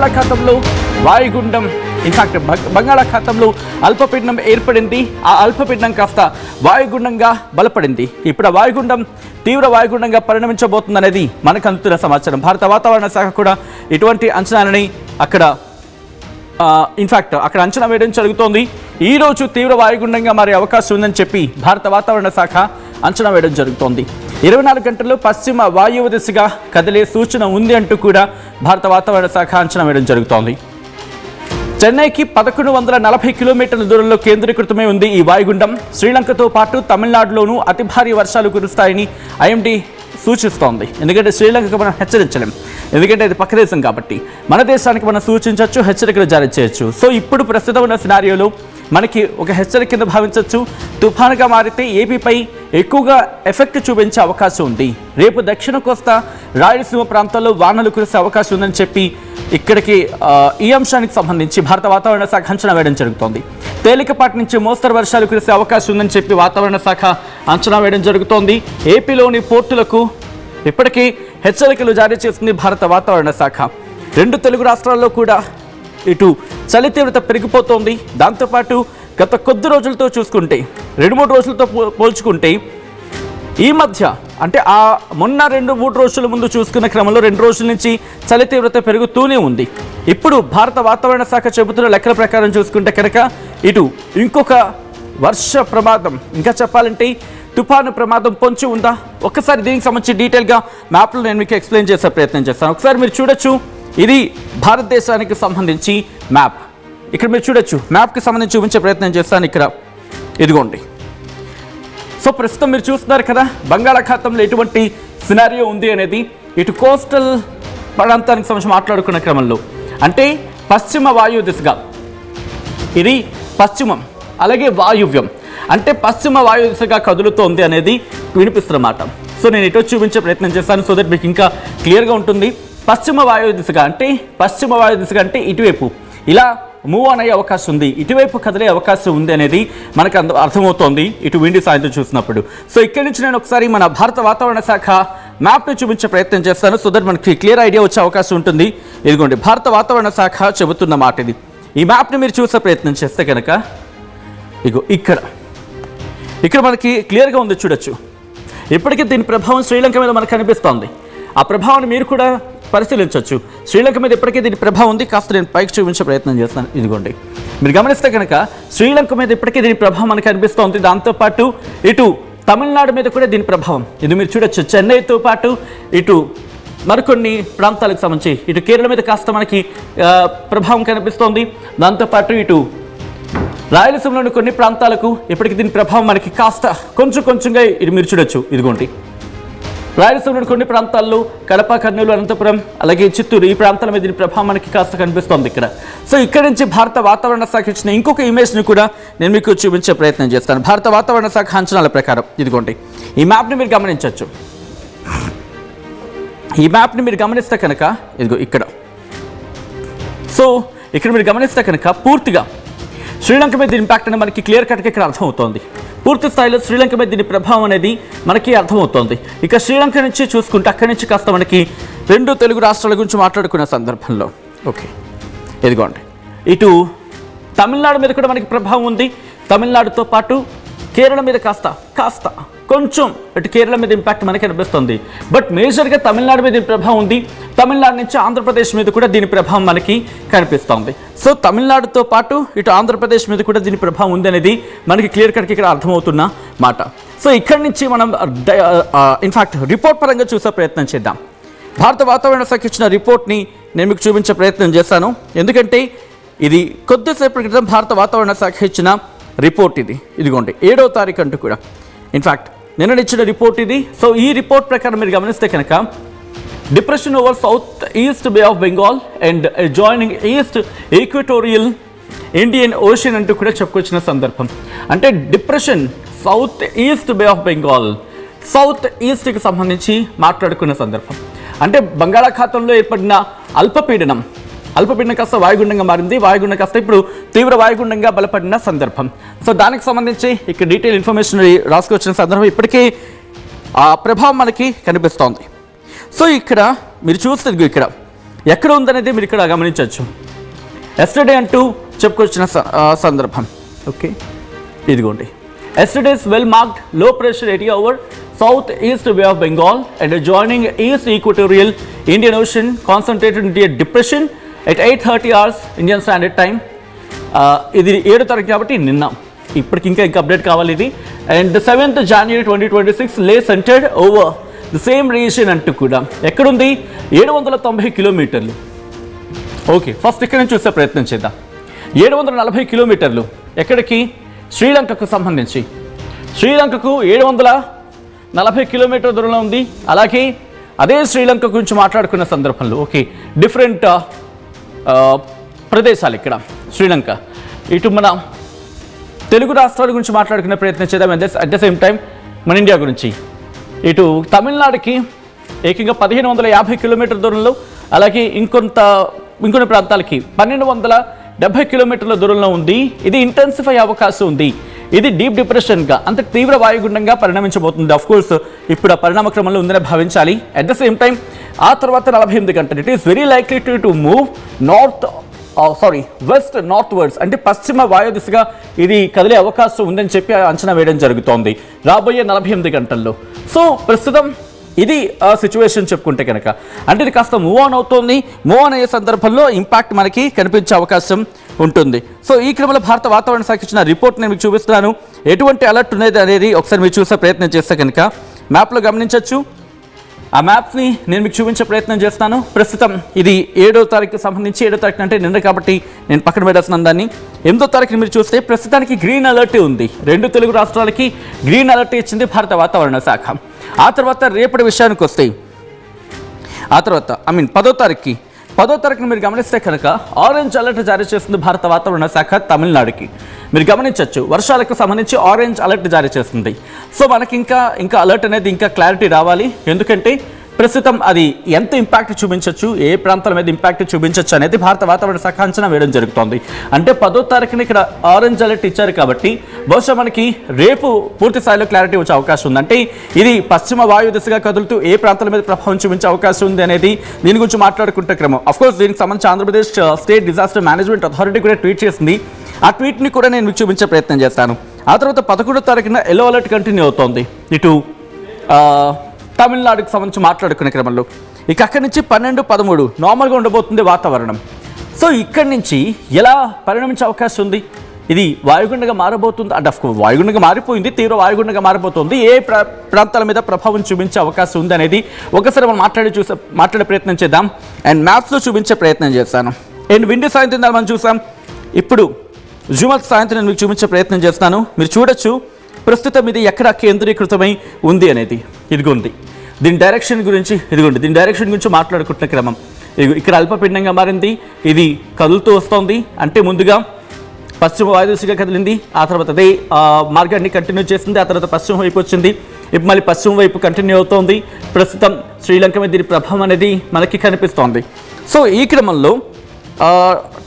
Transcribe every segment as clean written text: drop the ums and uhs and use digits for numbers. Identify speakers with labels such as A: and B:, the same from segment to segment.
A: బంగాళాఖాతంలో వాయుగుండం ఇన్ఫాక్ట్ బంగాళాఖాతంలో అల్పపీడనం ఏర్పడింది. ఆ అల్పపీడనం కాస్త వాయుగుండంగా బలపడింది. ఇప్పుడు ఆ వాయుగుండం తీవ్ర వాయుగుండంగా పరిణమించబోతుందనేది మనకు అందుతున్న సమాచారం. భారత వాతావరణ శాఖ కూడా ఇటువంటి అంచనాలని అక్కడ అంచనా వేయడం జరుగుతోంది. ఈ రోజు తీవ్ర వాయుగుండంగా మారే అవకాశం ఉందని చెప్పి భారత వాతావరణ శాఖ అంచనా వేయడం జరుగుతోంది. 24 గంటల్లో పశ్చిమ వాయువ్య దిశగా కదిలే సూచన ఉంది అంటూ కూడా భారత వాతావరణ శాఖ అంచనా వేయడం జరుగుతోంది. చెన్నైకి 1140 కిలోమీటర్ల దూరంలో కేంద్రీకృతమై ఉంది ఈ వాయుగుండం. శ్రీలంకతో పాటు తమిళనాడులోనూ అతి భారీ వర్షాలు కురుస్తాయని ఐఎండీ సూచిస్తోంది. ఎందుకంటే శ్రీలంకకు మనం హెచ్చరించలేం, ఎందుకంటే ఇది పక్క దేశం కాబట్టి. మన దేశానికి మనం సూచించవచ్చు, హెచ్చరికలు జారీ చేయొచ్చు. సో ఇప్పుడు ప్రస్తుతం ఉన్న సినారియోలో మనకి ఒక హెచ్చరిక కింద భావించవచ్చు. తుఫానుగా మారితే ఏపీపై ఎక్కువగా ఎఫెక్ట్ చూపించే అవకాశం ఉంది. రేపు దక్షిణ కోస్తా రాయలసీమ ప్రాంతాల్లో వానలు కురిసే అవకాశం ఉందని చెప్పి ఇక్కడికి ఈ అంశానికి సంబంధించి భారత వాతావరణ శాఖ అంచనా వేయడం జరుగుతోంది. తేలికపాటి నుంచి మోస్తరు వర్షాలు కురిసే అవకాశం ఉందని చెప్పి వాతావరణ శాఖ అంచనా వేయడం జరుగుతోంది. ఏపీలోని పోర్టులకు ఇప్పటికీ హెచ్చరికలు జారీ చేసింది భారత వాతావరణ శాఖ. 2 తెలుగు రాష్ట్రాల్లో కూడా ఇటు చలి తీవ్రత పెరిగిపోతోంది. దాంతోపాటు గత కొద్ది రోజులతో చూసుకుంటే 2-3 రోజులతో పోల్చుకుంటే ఈ మధ్య అంటే ఆ మొన్న 2-3 రోజుల ముందు చూసుకున్న క్రమంలో 2 రోజుల నుంచి చలి తీవ్రత పెరుగుతూనే ఉంది. ఇప్పుడు భారత వాతావరణ శాఖ చెబుతున్న లెక్కల ప్రకారం చూసుకుంటే కనుక ఇటు ఇంకొక వర్ష ప్రమాదం, ఇంకా చెప్పాలంటే తుఫాను ప్రమాదం పొంచి ఉందా? ఒక్కసారి దీనికి సంబంధించి డీటెయిల్గా మ్యాప్లో నేను మీకు ఎక్స్ప్లెయిన్ చేసే ప్రయత్నం చేస్తాను. ఒకసారి మీరు చూడొచ్చు, ఇది భారతదేశానికి సంబంధించి మ్యాప్. ఇక్కడ మీరు చూడొచ్చు, మ్యాప్కి సంబంధించి చూపించే ప్రయత్నం చేస్తాను. ఇక్కడ ఇదిగోండి. సో ప్రస్తుతం మీరు చూస్తున్నారు కదా, బంగాళాఖాతంలో ఎటువంటి సినారియో ఉంది అనేది. ఇటు కోస్టల్ ప్రాంతానికి సంబంధించి మాట్లాడుకున్న క్రమంలో అంటే పశ్చిమ వాయు దిశగా, ఇది పశ్చిమం, అలాగే వాయువ్యం అంటే పశ్చిమ వాయు దిశగా కదులుతోంది అనేది వినిపిస్తున్నమాట. సో నేను ఇటు చూపించే ప్రయత్నం చేస్తాను, సో దట్ మీకు ఇంకా క్లియర్గా ఉంటుంది. పశ్చిమ వాయు దిశగా అంటే ఇటువైపు ఇలా మూవ్ అనే అవకాశం ఉంది, ఇటువైపు కదిలే అవకాశం ఉంది అనేది మనకు అర్థమవుతోంది ఇటు విండి సాయంత్రం చూసినప్పుడు. సో ఇక్కడి నుంచి నేను ఒకసారి మన భారత వాతావరణ శాఖ మ్యాప్ని చూపించే ప్రయత్నం చేస్తాను, సో దట్ మనకి క్లియర్ ఐడియా వచ్చే అవకాశం ఉంటుంది. ఇదిగోండి, భారత వాతావరణ శాఖ చెబుతున్న మాట ఇది. ఈ మ్యాప్ని మీరు చూసే ప్రయత్నం చేస్తే కనుక ఇగో ఇక్కడ మనకి క్లియర్గా ఉంది, చూడొచ్చు. ఇప్పటికీ దీని ప్రభావం శ్రీలంక మీద మనకు కనిపిస్తోంది. ఆ ప్రభావాన్ని మీరు కూడా పరిశీలించవచ్చు. శ్రీలంక మీద ఇప్పటికే దీని ప్రభావం ఉంది. కాస్త నేను పైకి చూపించే ప్రయత్నం చేస్తాను. ఇదిగోండి, మీరు గమనిస్తే కనుక శ్రీలంక మీద ఇప్పటికే దీని ప్రభావం మనకు కనిపిస్తోంది. దాంతోపాటు ఇటు తమిళనాడు మీద కూడా దీని ప్రభావం ఇది మీరు చూడొచ్చు. చెన్నైతో పాటు ఇటు మరికొన్ని ప్రాంతాలకు సంబంధించి ఇటు కేరళ మీద కాస్త మనకి ప్రభావం కనిపిస్తోంది. దాంతోపాటు ఇటు రాయలసీమలోని కొన్ని ప్రాంతాలకు ఇప్పటికీ దీని ప్రభావం మనకి కాస్త కొంచెంగా ఇది మీరు చూడొచ్చు. ఇదిగోండి, రాయలసీమలోని కొన్ని ప్రాంతాల్లో కడప, కర్నూలు, అనంతపురం, అలాగే చిత్తూరు ఈ ప్రాంతాల మీద దీని ప్రభావం మనకి కాస్త కనిపిస్తోంది ఇక్కడ. సో ఇక్కడి నుంచి భారత వాతావరణ శాఖ ఇచ్చిన ఇంకొక ఇమేజ్ని కూడా నేను మీకు చూపించే ప్రయత్నం చేస్తాను. భారత వాతావరణ శాఖ అంచనాల ప్రకారం ఇదిగోండి, ఈ మ్యాప్ని మీరు గమనించవచ్చు. ఈ మ్యాప్ని మీరు గమనిస్తే కనుక ఇదిగో ఇక్కడ. సో ఇక్కడ మీరు గమనిస్తే కనుక పూర్తిగా శ్రీలంక మీద దీని ఇంపాక్ట్ అనేది మనకి క్లియర్ కట్గా ఇక్కడ అర్థమవుతోంది. పూర్తి స్థాయిలో శ్రీలంక మీద దీని ప్రభావం అనేది మనకి అర్థమవుతోంది. ఇక శ్రీలంక నుంచి చూసుకుంటే అక్కడి నుంచి కాస్త మనకి 2 తెలుగు రాష్ట్రాల గురించి మాట్లాడుకునే సందర్భంలో ఓకే ఇదిగోండి, ఇటు తమిళనాడు మీద కూడా మనకి ప్రభావం ఉంది. తమిళనాడుతో పాటు కేరళ మీద కాస్త కొంచెం ఇటు కేరళ మీద ఇంపాక్ట్ మనకి అనిపిస్తుంది. బట్ మేజర్గా తమిళనాడు మీద దీని ప్రభావం ఉంది. తమిళనాడు నుంచి ఆంధ్రప్రదేశ్ మీద కూడా దీని ప్రభావం మనకి కనిపిస్తోంది. సో తమిళనాడుతో పాటు ఇటు ఆంధ్రప్రదేశ్ మీద కూడా దీని ప్రభావం ఉంది అనేది మనకి క్లియర్ కట్గా ఇక్కడ అర్థమవుతున్న మాట. సో ఇక్కడి నుంచి మనం ఇన్ఫాక్ట్ రిపోర్ట్ పరంగా చూసే ప్రయత్నం చేద్దాం. భారత వాతావరణ శాఖ ఇచ్చిన రిపోర్ట్ని నేను మీకు చూపించే ప్రయత్నం చేశాను. ఎందుకంటే ఇది కొద్దిసేపటి క్రితం భారత వాతావరణ శాఖ ఇచ్చిన రిపోర్ట్ ఇదిగోండి 7వ తారీఖు అంటూ కూడా ఇన్ఫాక్ట్ నిన్న ఇచ్చిన రిపోర్ట్ ఇది. సో ఈ రిపోర్ట్ ప్రకారం మీరు గమనిస్తే కనుక depression over south east Bay of Bengal and joining east equatorial Indian ocean అంటూ కూడా చెప్పుకొచ్చిన సందర్భం. అంటే depression south east Bay of Bengal, south ఈస్ట్కి సంబంధించి మాట్లాడుకున్న సందర్భం. అంటే బంగాళాఖాతంలో ఏర్పడిన అల్పపీడనం కాస్త వాయుగుండంగా మారింది. వాయుగుండం కాస్త ఇప్పుడు తీవ్ర వాయుగుండంగా బలపడిన సందర్భం. సో దానికి సంబంధించి ఇక్కడ డీటెయిల్ ఇన్ఫర్మేషన్ రాసుకొచ్చిన సందర్భం ఇప్పటికీ ఆ ప్రభావం మనకి కనిపిస్తోంది. సో ఇక్కడ మీరు చూస్తే ఇక్కడ ఎక్కడ ఉందనేది మీరు ఇక్కడ గమనించవచ్చు. ఎస్టర్డే అంటూ చెప్పుకొచ్చిన సందర్భం. ఓకే, ఇదిగోండి. Yesterday's well marked low pressure area over south east Bay of Bengal and joining east equatorial Indian Ocean concentrated into a depression at 8:30 hours Indian Standard Time. ఇది 7వ తారీఖు కాబట్టి నిన్న. ఇప్పటికి ఇంకా అప్డేట్ కావాలి ఇది. అండ్ 7th January 2026 లే centred over the same reason అంటూ కూడా ఎక్కడుంది? 790 కిలోమీటర్లు. ఓకే, ఫస్ట్ ఇక్కడ నుంచి చూసే ప్రయత్నం చేద్దాం. 740 కిలోమీటర్లు ఎక్కడికి? శ్రీలంకకు సంబంధించి. శ్రీలంకకు 740 కిలోమీటర్ల దూరంలో ఉంది. అలాగే అదే శ్రీలంక గురించి మాట్లాడుకున్న సందర్భంలో ఓకే డిఫరెంట్ ప్రదేశాలు ఇక్కడ శ్రీలంక. ఇటు మన తెలుగు రాష్ట్రాల గురించి మాట్లాడుకునే ప్రయత్నం చేద్దాం. అట్ ద సేమ్ టైం మన ఇండియా గురించి. ఇటు తమిళనాడుకి ఏకంగా 1550 కిలోమీటర్ల దూరంలో, అలాగే ఇంకొన్ని ప్రాంతాలకి 1270 కిలోమీటర్ల దూరంలో ఉంది. ఇది ఇంటెన్సిఫై అవకాశం ఉంది. ఇది డీప్ డిప్రెషన్గా అంటే తీవ్ర వాయుగుండంగా పరిణమించబోతుంది. ఆఫ్ కోర్స్ ఇప్పుడు ఆ పరిణామ క్రమంలో ఉందని భావించాలి. అట్ ద సేమ్ టైం ఆ తర్వాత 48 గంటలు it is very likely to move west north words అంటే పశ్చిమ వాయు దిశగా ఇది కదిలే అవకాశం ఉందని చెప్పి అంచనా వేయడం జరుగుతోంది రాబోయే 48 గంటల్లో. సో ప్రస్తుతం ఇది సిచ్యువేషన్ చెప్పుకుంటే కనుక అంటే ఇది కాస్త మూవ్ ఆన్ అవుతోంది. మూవ్ ఆన్ అయ్యే సందర్భంలో ఇంపాక్ట్ మనకి కనిపించే అవకాశం ఉంటుంది. సో ఈ క్రమంలో భారత వాతావరణ శాఖ ఇచ్చిన రిపోర్ట్ నేను మీకు చూపిస్తున్నాను. ఎటువంటి అలర్ట్ ఉన్నది అనేది ఒకసారి మీరు చూసే ప్రయత్నం చేస్తే కనుక మ్యాప్లో గమనించవచ్చు. ఆ మ్యాప్ని నేను మీకు చూపించే ప్రయత్నం చేస్తాను. ప్రస్తుతం ఇది 7వ తారీఖుకి సంబంధించి 7వ తారీఖు అంటే నిన్న కాబట్టి నేను పక్కన పెట్టేస్తున్నాను దాన్ని. 8వ తారీఖుని మీరు చూస్తే ప్రస్తుతానికి గ్రీన్ అలర్ట్ ఉంది. 2 తెలుగు రాష్ట్రాలకి గ్రీన్ అలర్ట్ ఇచ్చింది భారత వాతావరణ శాఖ. ఆ తర్వాత రేపటి విషయానికి వస్తే 10వ తారీఖుని మీరు గమనిస్తే కనుక ఆరెంజ్ అలర్ట్ జారీ చేస్తుంది భారత వాతావరణ శాఖ తమిళనాడుకి. మీరు గమనించవచ్చు వరుషాలకు సంబంధించి ఆరెంజ్ అలర్ట్ జారీ చేస్తుంది. సో మనకి ఇంకా అలర్ట్ అనేది ఇంకా క్లారిటీ రావాలి. ఎందుకంటే ప్రస్తుతం అది ఎంత ఇంపాక్ట్ చూపించవచ్చు, ఏ ప్రాంతాల మీద ఇంపాక్ట్ చూపించవచ్చు అనేది భారత వాతావరణ శాఖ అంచనా వేయడం జరుగుతోంది. అంటే 10వ తారీఖున ఇక్కడ ఆరెంజ్ అలర్ట్ ఇచ్చారు కాబట్టి బహుశా మనకి రేపు పూర్తి స్థాయిలో క్లారిటీ వచ్చే అవకాశం ఉంది. అంటే ఇది పశ్చిమ వాయు దిశగా కదులుతూ ఏ ప్రాంతాల మీద ప్రభావం చూపించే అవకాశం ఉంది అనేది దీని గురించి మాట్లాడుకుంటే క్రమం. అఫ్కోర్స్ దీనికి సంబంధించి Andhra Pradesh state disaster management authority కూడా ట్వీట్ చేసింది. ఆ ట్వీట్ని కూడా నేను చూపించే ప్రయత్నం చేస్తాను. ఆ తర్వాత 11వ తారీఖున ఎల్లో అలర్ట్ కంటిన్యూ అవుతోంది ఇటు తమిళనాడుకి సంబంధించి మాట్లాడుకునే క్రమంలో. ఇక అక్కడి నుంచి 12, 13 నార్మల్గా ఉండబోతుంది వాతావరణం. సో ఇక్కడి నుంచి ఎలా పరిణమించే అవకాశం ఉంది? ఇది వాయుగుండంగా మారబోతుంది. అంటే వాయుగుండంగా మారిపోయింది, తీవ్ర వాయుగుండంగా మారిపోతుంది. ఏ ప్రాంతాల మీద ప్రభావం చూపించే అవకాశం ఉంది అనేది ఒకసారి మనం మాట్లాడే ప్రయత్నం చేద్దాం. అండ్ మ్యాప్స్లో చూపించే ప్రయత్నం చేస్తాను. అండ్ విండి సాయంత్రం మనం చూసాం. ఇప్పుడు జుమత్ సాయంత్రం నేను మీకు చూపించే ప్రయత్నం చేస్తాను. మీరు చూడొచ్చు ప్రస్తుతం ఇది ఎక్కడ కేంద్రీకృతమై ఉంది అనేది. ఇదిగోండి దీని డైరెక్షన్ గురించి మాట్లాడుకుంటున్న క్రమం. ఇక్కడ అల్పపీడనంగా మారింది. ఇది కదులుతూ వస్తోంది. అంటే ముందుగా పశ్చిమ వాయుదిశగా కదిలింది, ఆ తర్వాత అదే మార్గాన్ని కంటిన్యూ చేసింది, ఆ తర్వాత పశ్చిమ వైపు వచ్చింది, ఇప్పుడు మళ్ళీ పశ్చిమ వైపు కంటిన్యూ అవుతోంది. ప్రస్తుతం శ్రీలంక మీద దీని ప్రభావం అనేది మనకి కనిపిస్తోంది. సో ఈ క్రమంలో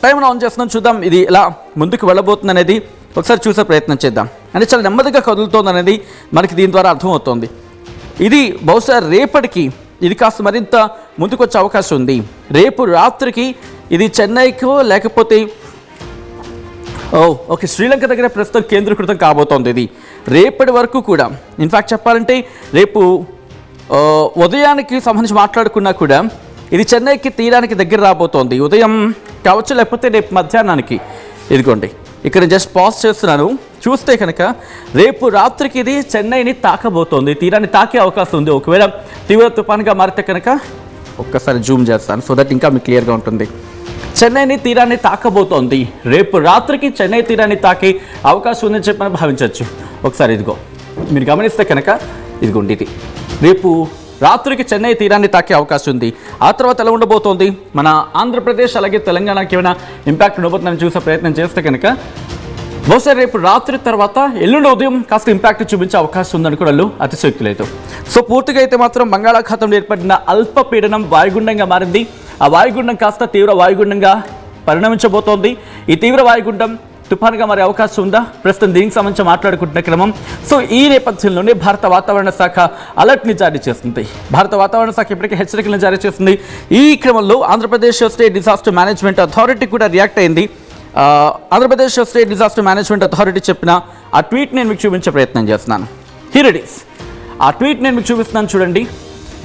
A: టైం ఆన్ చేస్తున్నాం, చూద్దాం ఇది ఎలా ముందుకు వెళ్ళబోతుంది అనేది ఒకసారి చూసే ప్రయత్నం చేద్దాం. అంటే చాలా నెమ్మదిగా కదులుతోంది అనేది మనకి దీని ద్వారా అర్థమవుతోంది. ఇది బహుశా రేపటికి ఇది కాస్త మరింత ముందుకు వచ్చే అవకాశం ఉంది. రేపు రాత్రికి ఇది చెన్నైకో లేకపోతే ఓకే శ్రీలంక దగ్గర ప్రస్తుతం కేంద్రీకృతం కాబోతోంది. ఇది రేపటి వరకు కూడా ఇన్ఫ్యాక్ట్ చెప్పాలంటే రేపు ఉదయానికి సంబంధించి మాట్లాడుకున్నా కూడా ఇది చెన్నైకి తీరానికి దగ్గర రాబోతోంది. ఉదయం కావచ్చు లేకపోతే రేపు మధ్యాహ్నానికి. ఇదిగోండి ఇక్కడ జస్ట్ పాజ్ చేస్తున్నాను. చూస్తే కనుక రేపు రాత్రికి ఇది చెన్నైని తాకబోతోంది, తీరాన్ని తాకే అవకాశం ఉంది. ఒకవేళ తీవ్ర తుఫాన్గా మారితే కనుక ఒక్కసారి జూమ్ చేస్తాను సో దట్ ఇంకా మీకు క్లియర్గా ఉంటుంది. చెన్నైని తీరాన్ని తాకబోతోంది. రేపు రాత్రికి చెన్నై తీరాన్ని తాకే అవకాశం ఉందని చెప్పి మనం భావించవచ్చు. ఒకసారి ఇదిగో మీరు గమనిస్తే కనుక ఇదిగోండి ఇది రేపు రాత్రికి చెన్నై తీరాన్ని తాకే అవకాశం ఉంది. ఆ తర్వాత ఎలా ఉండబోతోంది? మన ఆంధ్రప్రదేశ్ అలాగే తెలంగాణకి ఏమైనా ఇంపాక్ట్ ఉండబోతుందని చూసే ప్రయత్నం చేస్తే కనుక బహుశా రేపు రాత్రి తర్వాత ఎల్లుండి ఉదయం కాస్త ఇంపాక్ట్ చూపించే అవకాశం ఉందనుకోవడంలో అతిశయోక్తి లేదు. సో పూర్తిగా అయితే మాత్రం బంగాళాఖాతంలో ఏర్పడిన అల్పపీడనం వాయుగుండంగా మారింది. ఆ వాయుగుండం కాస్త తీవ్ర వాయుగుండంగా పరిణమించబోతోంది. ఈ తీవ్ర వాయుగుండం తుఫానుగా మారే అవకాశం ఉందా? ప్రస్తుతం దీనికి సంబంధించి మాట్లాడుకుంటున్న క్రమం. సో ఈ నేపథ్యంలోనే భారత వాతావరణ శాఖ అలర్ట్ని జారీ చేస్తుంది. భారత వాతావరణ శాఖ ఇప్పటికే హెచ్చరికలను జారీ చేస్తుంది. ఈ క్రమంలో Andhra Pradesh state disaster management authority కూడా రియాక్ట్ అయింది. Andhra Pradesh state disaster management authority చెప్పిన ఆ ట్వీట్ నేను మీకు చూపించే ప్రయత్నం చేస్తున్నాను. Here it is. ఆ ట్వీట్ నేను మీకు చూపిస్తున్నాను చూడండి.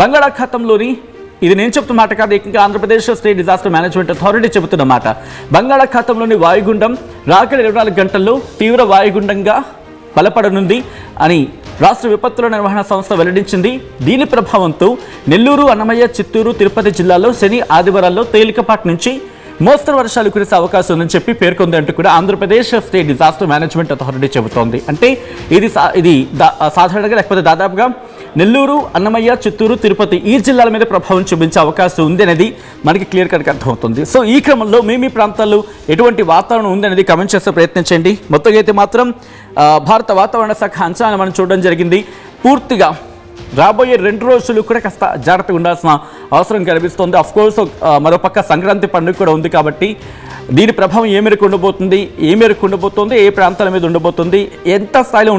A: బంగాళాఖాతంలోని, ఇది నేను చెప్తున్న మాట కాదు, ఇంకా Andhra Pradesh state disaster management authority చెబుతున్న మాట, బంగాళాఖాతంలోని వాయుగుండం రాగల 24 గంటల్లో తీవ్ర వాయుగుండంగా బలపడనుంది అని రాష్ట్ర విపత్తుల నిర్వహణ సంస్థ వెల్లడించింది. దీని ప్రభావంతో నెల్లూరు, అన్నమయ్య, చిత్తూరు, తిరుపతి జిల్లాల్లో శని, ఆదివారాల్లో తేలికపాటి నుంచి మోస్తరు వర్షాలు కురిసే అవకాశం ఉందని చెప్పి పేర్కొంది అంటూ కూడా Andhra Pradesh state disaster management authority చెబుతోంది. అంటే ఇది సాధారణంగా లేకపోతే దాదాపుగా నెల్లూరు, అన్నమయ్య, చిత్తూరు, తిరుపతి ఈ జిల్లాల మీద ప్రభావం చూపించే అవకాశం ఉంది అనేది మనకి క్లియర్ కట్గా అర్థమవుతుంది. సో ఈ క్రమంలో మీ ప్రాంతాల్లో ఎటువంటి వాతావరణం ఉంది అనేది కమెంట్ చేసే ప్రయత్నించండి. మొత్తంగా అయితే మాత్రం భారత వాతావరణ శాఖ అంచనాలు మనం చూడడం జరిగింది. పూర్తిగా రాబోయే 2 రోజులు కూడా కాస్త జాగ్రత్తగా ఉండాల్సిన అవసరం కనిపిస్తుంది. అఫ్కోర్స్ మరోపక్క సంక్రాంతి పండుగ కూడా ఉంది కాబట్టి దీని ప్రభావం ఏ మేరకు ఉండబోతుంది, ఏ ప్రాంతాల మీద ఉండబోతుంది, ఎంత స్థాయిలో